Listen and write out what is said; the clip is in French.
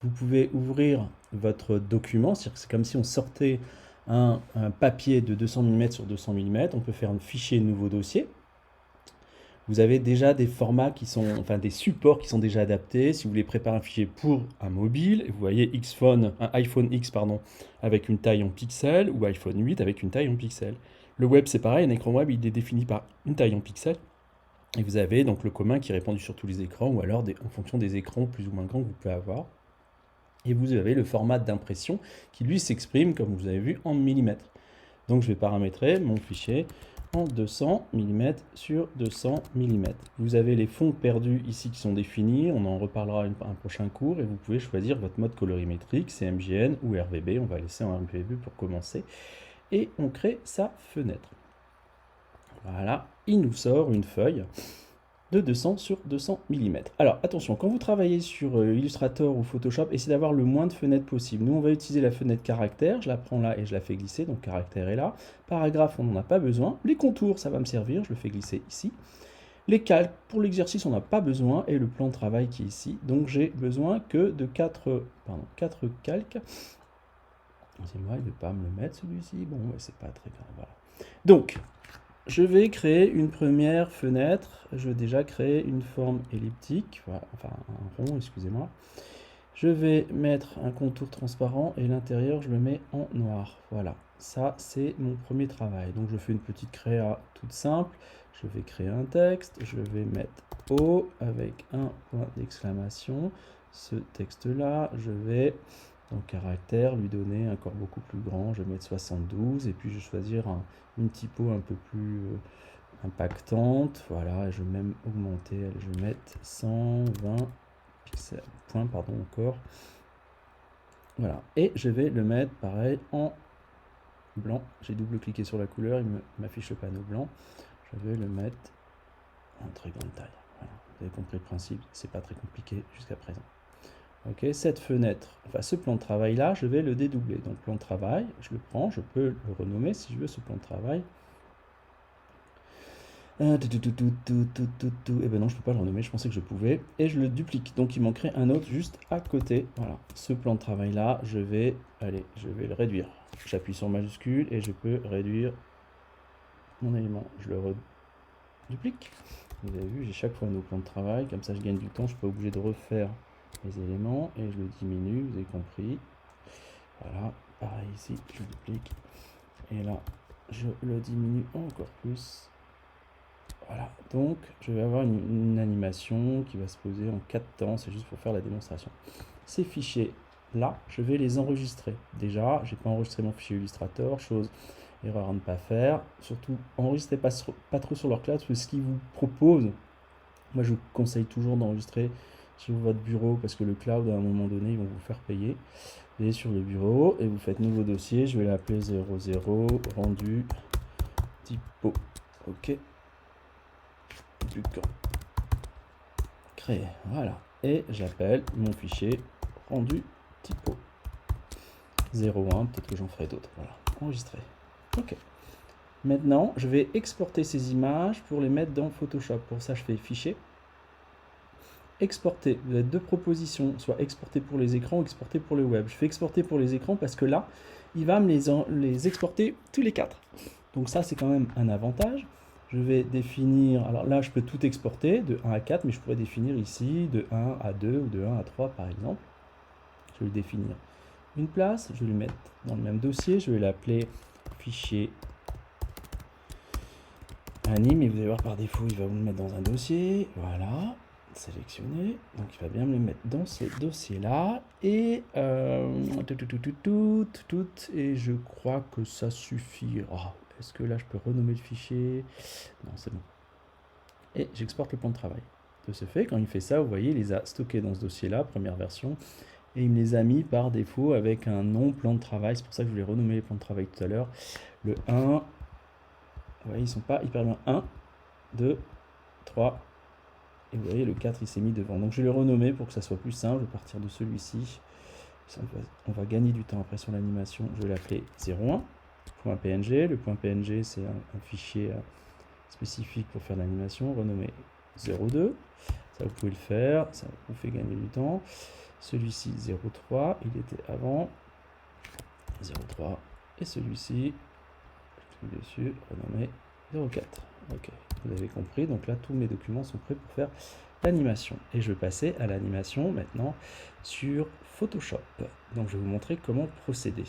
Vous pouvez ouvrir votre document, c'est-à-dire que c'est comme si on sortait un papier de 200 mm sur 200 mm. On peut faire un fichier nouveau dossier. Vous avez déjà des formats qui sont, enfin des supports qui sont déjà adaptés. Si vous voulez préparer un fichier pour un mobile, vous voyez un iPhone X pardon, avec une taille en pixels ou iPhone 8 avec une taille en pixels. Le web c'est pareil, un écran web il est défini par une taille en pixels. Et vous avez donc le commun qui est répandu sur tous les écrans ou alors en fonction des écrans plus ou moins grands que vous pouvez avoir. Et vous avez le format d'impression qui lui s'exprime comme vous avez vu en millimètres. Donc je vais paramétrer mon fichier en 200 mm sur 200 mm. Vous avez les fonds perdus ici qui sont définis, on en reparlera un prochain cours et vous pouvez choisir votre mode colorimétrique, CMJN ou RVB, on va laisser en RVB pour commencer. Et on crée sa fenêtre. Voilà, il nous sort une feuille de 200 sur 200 mm. Alors attention, quand vous travaillez sur Illustrator ou Photoshop, essayez d'avoir le moins de fenêtres possible. Nous, on va utiliser la fenêtre caractère, je la prends là et je la fais glisser, donc caractère est là. Paragraphe, on n'en a pas besoin. Les contours, ça va me servir, je le fais glisser ici. Les calques, pour l'exercice, on n'a pas besoin, et le plan de travail qui est ici. Donc j'ai besoin que de 4 calques. Excusez-moi, il ne veut pas me le mettre celui-ci. Bon, ouais, c'est pas très grave, voilà. Donc, je vais créer une première fenêtre. Je vais déjà créer une forme elliptique, voilà, enfin un rond, excusez-moi. Je vais mettre un contour transparent et l'intérieur, je le mets en noir. Voilà, ça c'est mon premier travail. Donc je fais une petite créa toute simple. Je vais créer un texte. Je vais mettre O avec un point d'exclamation. Ce texte-là, je vais en caractère lui donner un corps beaucoup plus grand. Je vais mettre 72 et puis je vais choisir une typo un peu plus impactante. Voilà, et je vais même augmenter. Je vais mettre 120 pixels, points, pardon, encore. Voilà, et je vais le mettre pareil en blanc. J'ai double-cliqué sur la couleur, il m'affiche le panneau blanc. Je vais le mettre en très grande taille. Voilà. Vous avez compris le principe, c'est pas très compliqué jusqu'à présent. Ok, cette fenêtre, enfin ce plan de travail là, je vais le dédoubler. Donc plan de travail, je le prends, je peux le renommer si je veux ce plan de travail. Et ben non, je peux pas le renommer, je pensais que je pouvais. Et je le duplique, donc il manquerait un autre juste à côté. Voilà, ce plan de travail là, je vais le réduire. J'appuie sur majuscule et je peux réduire mon élément. Je le reduplique. Vous avez vu, j'ai chaque fois un nouveau plan de travail, comme ça je gagne du temps, je suis pas obligé de refaire les éléments et je le diminue, vous avez compris. Voilà, pareil ici, je duplique et là je le diminue encore plus. Voilà, donc je vais avoir une animation qui va se poser en 4 temps, c'est juste pour faire la démonstration. Ces fichiers là, je vais les enregistrer. Déjà, j'ai pas enregistré mon fichier Illustrator, erreur à ne pas faire. Surtout, enregistrez pas trop sur leur cloud, parce que ce qu'ils vous proposent, moi je vous conseille toujours d'enregistrer sur votre bureau, parce que le cloud, à un moment donné, ils vont vous faire payer. Vous allez sur le bureau et vous faites nouveau dossier, je vais l'appeler 00 rendu typo. Ok. Créer, voilà. Et j'appelle mon fichier rendu typo 01, peut-être que j'en ferai d'autres. Voilà, enregistré. Ok. Maintenant, je vais exporter ces images pour les mettre dans Photoshop. Pour ça, je fais fichier, exporter. Vous avez deux propositions, soit exporter pour les écrans ou exporter pour le web. Je fais exporter pour les écrans parce que là, il va me les exporter tous les quatre. Donc ça, c'est quand même un avantage. Je vais définir, alors là, je peux tout exporter de 1 à 4, mais je pourrais définir ici de 1 à 2 ou de 1 à 3, par exemple. Je vais lui définir une place, je vais le mettre dans le même dossier, je vais l'appeler fichier anime, et vous allez voir par défaut, il va vous le mettre dans un dossier, voilà, sélectionner, donc il va bien me le mettre dans ce dossier-là, et et je crois que ça suffira. Est-ce que là, je peux renommer le fichier? Non, c'est bon. Et j'exporte le plan de travail. De ce fait, quand il fait ça, vous voyez, il les a stockés dans ce dossier-là, première version, et il me les a mis par défaut avec un nom plan de travail. C'est pour ça que je voulais renommer les plans de travail tout à l'heure. Le 1, vous voyez, ils ne sont pas hyper bien. 1, 2, 3, et vous voyez, le 4, il s'est mis devant. Donc je vais le renommer pour que ça soit plus simple. Je vais partir de celui-ci. On va gagner du temps après sur l'animation. Je vais l'appeler 01.png. Le .png, c'est un fichier spécifique pour faire l'animation, renommé 02. Ça, vous pouvez le faire, ça vous fait gagner du temps. Celui-ci, 0,3, il était avant. 0,3. Et celui-ci, je clique dessus, renommer 0,4. Ok, vous avez compris. Donc là, tous mes documents sont prêts pour faire l'animation. Et je vais passer à l'animation maintenant sur Photoshop. Donc je vais vous montrer comment procéder.